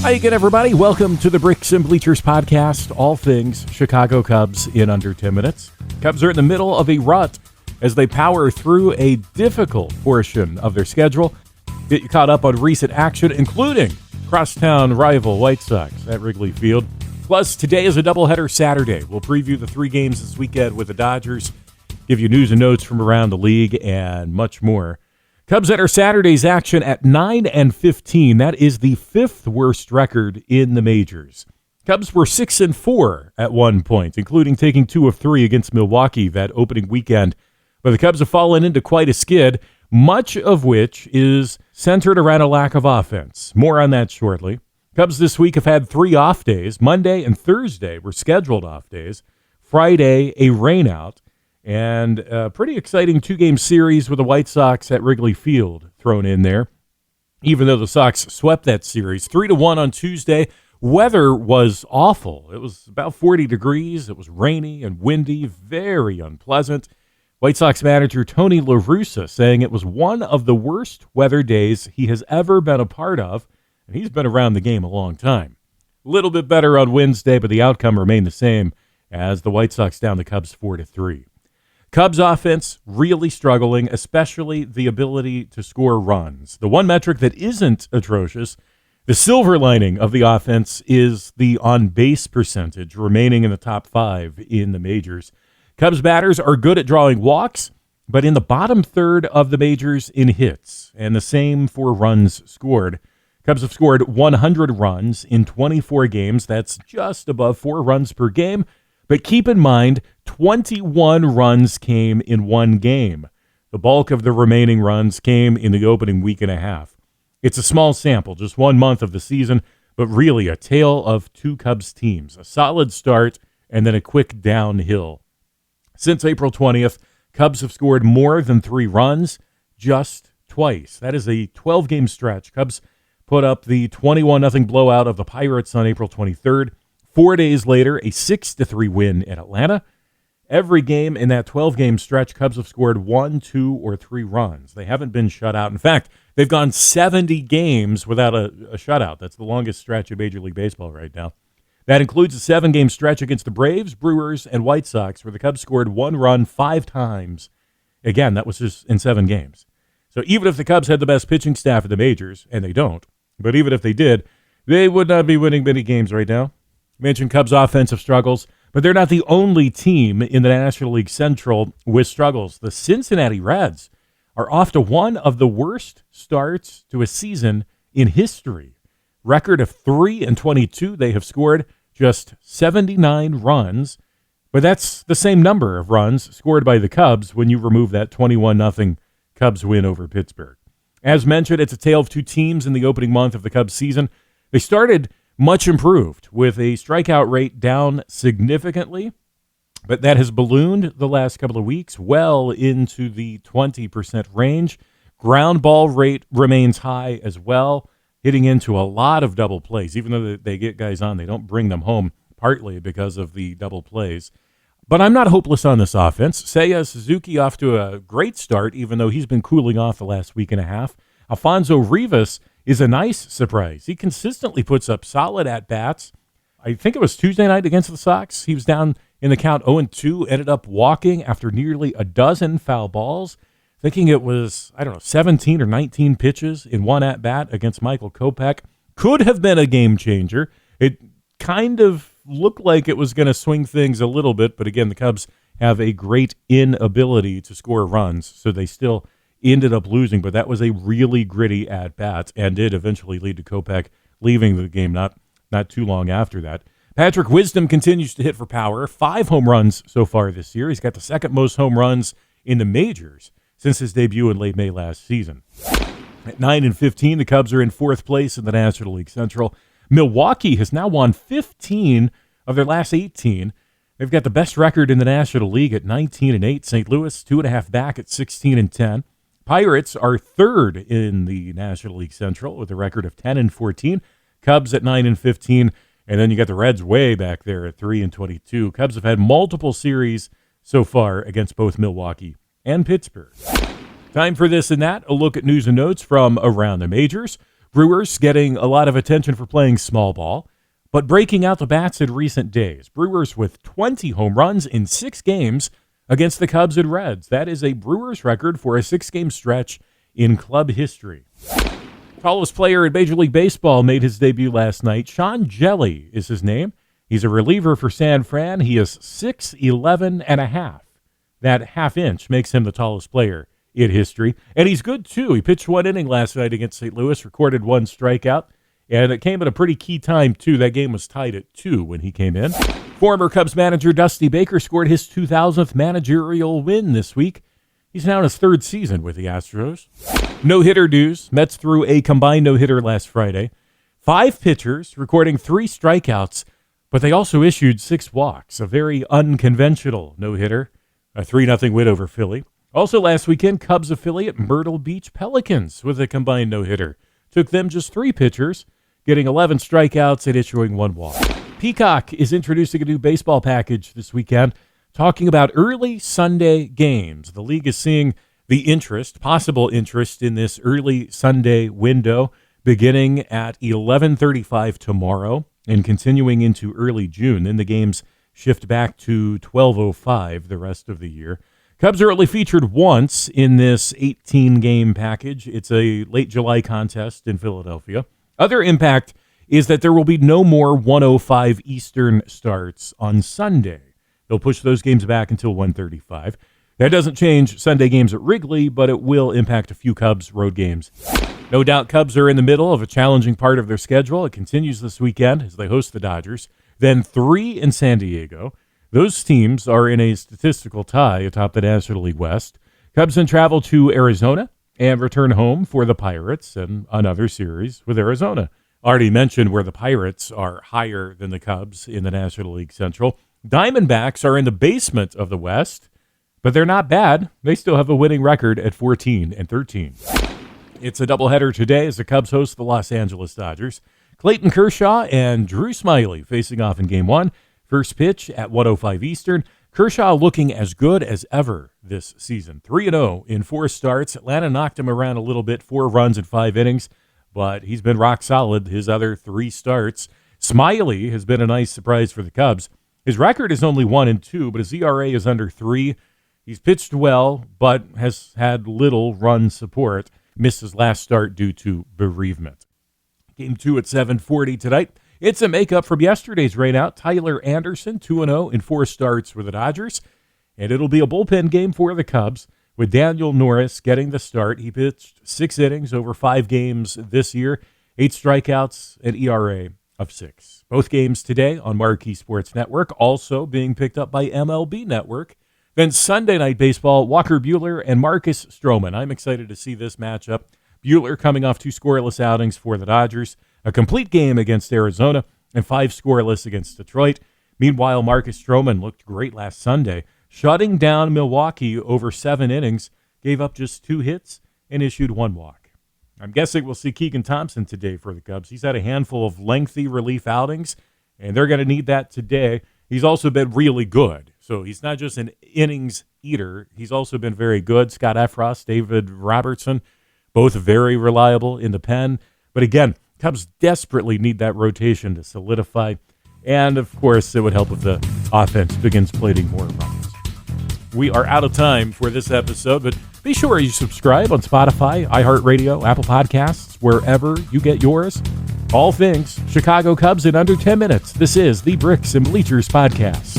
Hi again, everybody. Welcome to the Bricks and Bleachers podcast, all things Chicago Cubs in under 10 minutes. Cubs are in the middle of a rut as they power through a difficult portion of their schedule. Get you caught up on recent action, including crosstown rival White Sox at Wrigley Field. Plus, today is a doubleheader Saturday. We'll preview the 3 games this weekend with the Dodgers, give you news and notes from around the league, and much more. Cubs enter Saturday's action at 9-15. That is the 5th worst record in the majors. Cubs were 6-4 at one point, including taking 2 of 3 against Milwaukee that opening weekend. But the Cubs have fallen into quite a skid, much of which is centered around a lack of offense. More on that shortly. Cubs this week have had 3 off days. Monday and Thursday were scheduled off days. Friday, a rainout. And a pretty exciting 2-game series with the White Sox at Wrigley Field thrown in there. Even though the Sox swept that series 3-1 on Tuesday, weather was awful. It was about 40 degrees. It was rainy and windy, very unpleasant. White Sox manager Tony La Russa saying it was one of the worst weather days he has ever been a part of, and he's been around the game a long time. A little bit better on Wednesday, but the outcome remained the same as the White Sox down the Cubs 4-3. Cubs offense really struggling, especially the ability to score runs. The one metric that isn't atrocious, the silver lining of the offense, is the on-base percentage, remaining in the top 5 in the majors. Cubs batters are good at drawing walks, but in the bottom third of the majors in hits, and the same for runs scored. Cubs have scored 100 runs in 24 games. That's just above 4 runs per game. But keep in mind, 21 runs came in one game. The bulk of the remaining runs came in the opening week and a half. It's a small sample, just 1 month of the season, but really a tale of 2 Cubs teams. A solid start and then a quick downhill. Since April 20th, Cubs have scored more than 3 runs just twice. That is a 12-game stretch. Cubs put up the 21-0 blowout of the Pirates on April 23rd. 4 days later, a 6-3 win in Atlanta. Every game in that 12-game stretch, Cubs have scored 1, 2, or 3 runs. They haven't been shut out. In fact, they've gone 70 games without a shutout. That's the longest stretch of Major League Baseball right now. That includes a 7-game stretch against the Braves, Brewers, and White Sox, where the Cubs scored 1 run 5 times. Again, that was just in 7 games. So even if the Cubs had the best pitching staff in the majors, and they don't, but even if they did, they would not be winning many games right now. Mentioned Cubs offensive struggles, but they're not the only team in the National League Central with struggles. The Cincinnati Reds are off to one of the worst starts to a season in history. Record of 3-22. They have scored just 79 runs, but that's the same number of runs scored by the Cubs when you remove that 21-0 Cubs win over Pittsburgh. As mentioned, it's a tale of 2 teams in the opening month of the Cubs season. They started much improved, with a strikeout rate down significantly, but that has ballooned the last couple of weeks well into the 20% range. Ground ball rate remains high as well, hitting into a lot of double plays. Even though they get guys on, they don't bring them home, partly because of the double plays. But I'm not hopeless on this offense. Seiya Suzuki off to a great start, even though he's been cooling off the last week and a half. Alfonso Rivas is a nice surprise. He consistently puts up solid at-bats. I think it was Tuesday night against the Sox. He was down in the count 0-2, ended up walking after nearly a dozen foul balls, thinking it was, 17 or 19 pitches in one at-bat against Michael Kopech. Could have been a game changer. It kind of looked like it was going to swing things a little bit, but again, the Cubs have a great inability to score runs, so they still ended up losing, but that was a really gritty at-bat and did eventually lead to Kopech leaving the game not too long after that. Patrick Wisdom continues to hit for power. 5 home runs so far this year. He's got the second most home runs in the majors since his debut in late May last season. At 9-15, the Cubs are in 4th place in the National League Central. Milwaukee has now won 15 of their last 18. They've got the best record in the National League at 19-8. St. Louis, 2.5 back at 16-10. Pirates are 3rd in the National League Central with a record of 10-14. Cubs at 9-15, and then you got the Reds way back there at 3-22. Cubs have had multiple series so far against both Milwaukee and Pittsburgh. Time for this and that, a look at news and notes from around the majors. Brewers getting a lot of attention for playing small ball, but breaking out the bats in recent days. Brewers with 20 home runs in 6 games against the Cubs and Reds. That is a Brewers record for a 6-game stretch in club history. Tallest player in Major League Baseball made his debut last night. Sean Jelly is his name. He's a reliever for San Fran. He is 6'11 and a half. That half-inch makes him the tallest player in history. And he's good, too. He pitched 1 inning last night against St. Louis, recorded 1 strikeout. And it came at a pretty key time, too. That game was tied at 2 when he came in. Former Cubs manager Dusty Baker scored his 2000th managerial win this week. He's now in his 3rd season with the Astros. No-hitter news. Mets threw a combined no-hitter last Friday. 5 pitchers, recording 3 strikeouts, but they also issued 6 walks. A very unconventional no-hitter. A 3-0 win over Philly. Also last weekend, Cubs affiliate Myrtle Beach Pelicans with a combined no-hitter. Took them just 3 pitchers, getting 11 strikeouts and issuing 1 walk. Peacock is introducing a new baseball package this weekend, talking about early Sunday games. The league is seeing the possible interest in this early Sunday window beginning at 11:35 tomorrow and continuing into early June. Then the games shift back to 12:05 the rest of the year. Cubs are only featured once in this 18-game package. It's a late July contest in Philadelphia. Other impact is that there will be no more 1:05 Eastern starts on Sunday. They'll push those games back until 1:35. That doesn't change Sunday games at Wrigley, but it will impact a few Cubs road games. No doubt Cubs are in the middle of a challenging part of their schedule. It continues this weekend as they host the Dodgers. Then 3 in San Diego. Those teams are in a statistical tie atop the National League West. Cubs then travel to Arizona and return home for the Pirates and another series with Arizona. Already mentioned where the Pirates are higher than the Cubs in the National League Central. Diamondbacks are in the basement of the West, but they're not bad. They still have a winning record at 14-13. It's a doubleheader today as the Cubs host the Los Angeles Dodgers. Clayton Kershaw and Drew Smyly facing off in Game 1. First pitch at 1:05 Eastern. Kershaw looking as good as ever this season. 3-0 in 4 starts. Atlanta knocked him around a little bit, 4 runs in 5 innings, but he's been rock solid his other 3 starts. Smyly has been a nice surprise for the Cubs. His record is only 1-2, but his ERA is under 3. He's pitched well, but has had little run support. Missed his last start due to bereavement. Game 2 at 7:40 tonight. It's a makeup from yesterday's rainout. Tyler Anderson, 2-0 in 4 starts with the Dodgers. And it'll be a bullpen game for the Cubs with Daniel Norris getting the start. He pitched 6 innings over 5 games this year, 8 strikeouts, an ERA of 6. Both games today on Marquee Sports Network, also being picked up by MLB Network. Then Sunday Night Baseball, Walker Buehler and Marcus Stroman. I'm excited to see this matchup. Buehler coming off 2 scoreless outings for the Dodgers, a complete game against Arizona, and 5 scoreless against Detroit. Meanwhile, Marcus Stroman looked great last Sunday, shutting down Milwaukee over 7 innings, gave up just 2 hits, and issued 1 walk. I'm guessing we'll see Keegan Thompson today for the Cubs. He's had a handful of lengthy relief outings, and they're going to need that today. He's also been really good. So he's not just an innings eater. He's also been very good. Scott Efros, David Robertson, both very reliable in the pen. But again, Cubs desperately need that rotation to solidify. And, of course, it would help if the offense begins plating more runs. We are out of time for this episode, but be sure you subscribe on Spotify, iHeartRadio, Apple Podcasts, wherever you get yours. All things Chicago Cubs in under 10 minutes. This is the Bricks and Bleachers Podcast.